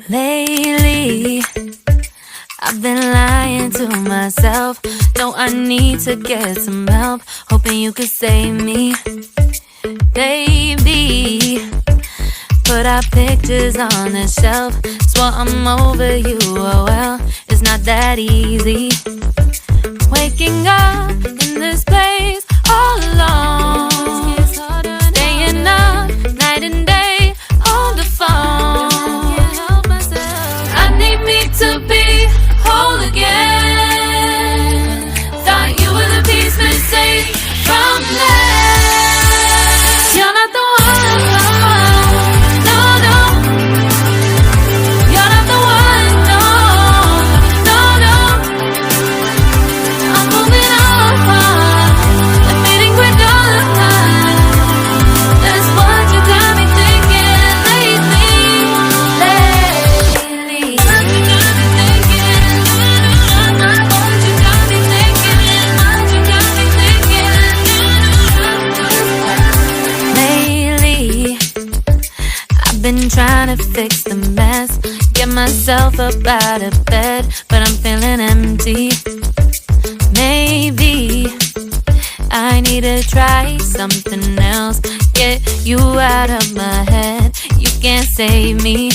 Lately, I've been lying to myself. No, I need to get some help. Hoping you could save me, baby. Put our pictures on the shelf. Swore I'm over you, oh well, it's not that easy. Waking up in this place all alone, staying up night and day on the phone. I need me to be whole again. Thought you were the piece missing from that. You're not the one, no, no. You're not the one, no, no, no. I'm moving on, the feeling we're done. That's what you got me thinking lately. What you got me thinking? What you got me thinking? What you got me thinking? Lately, I've been trying to fix the mess, get myself up out of bed, but I'm feeling empty. Maybe I need to try something else, get you out of my head. You can't save me.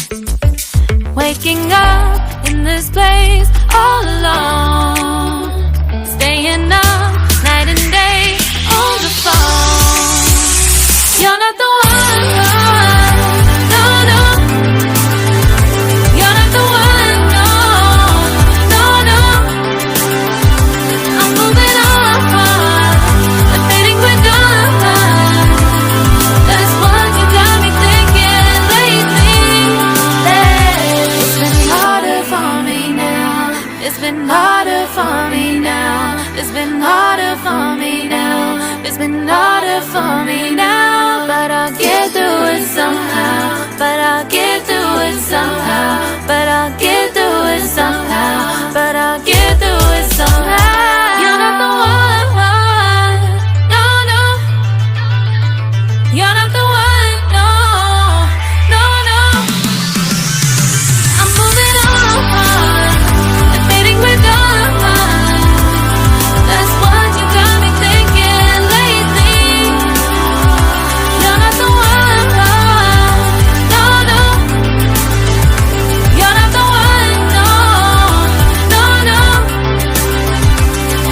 Waking up in this place all alone, staying up night and day on the phone. You're not the one, no, no. You're not the one, no, no, no. I'm moving on, the feeling we're done. That's what you got me thinking lately. It's been harder for me now. It's been harder for me now. It's been harder for me now. It's been harder for me now. But I'll get through it somehow. But I'll get through it somehow. But I'll get through it somehow. But I'll get through it somehow. You're not the one, no, no. You're not the one, no, no, no. I'm moving on, the feeling we're done. That's what you got me thinking lately. You're not the one, no, no. You're not the one, no, no, no.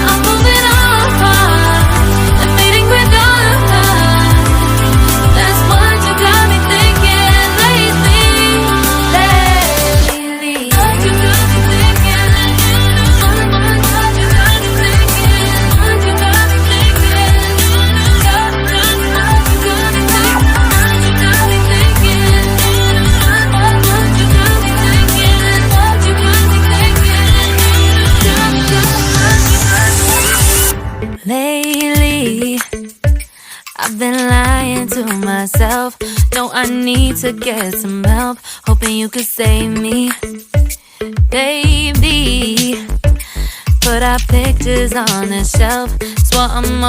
I'm moving on, the feeling we're done. That's what you got me thinking lately. What you got me thinking? What you got me thinking? What you got me thinking? What you got me thinking? What you got me thinking? What you got me thinking? Lately, I've been lying to myself. No, I need to get some help. Hoping you could save me, baby. Put our pictures on the shelf. Swore I'm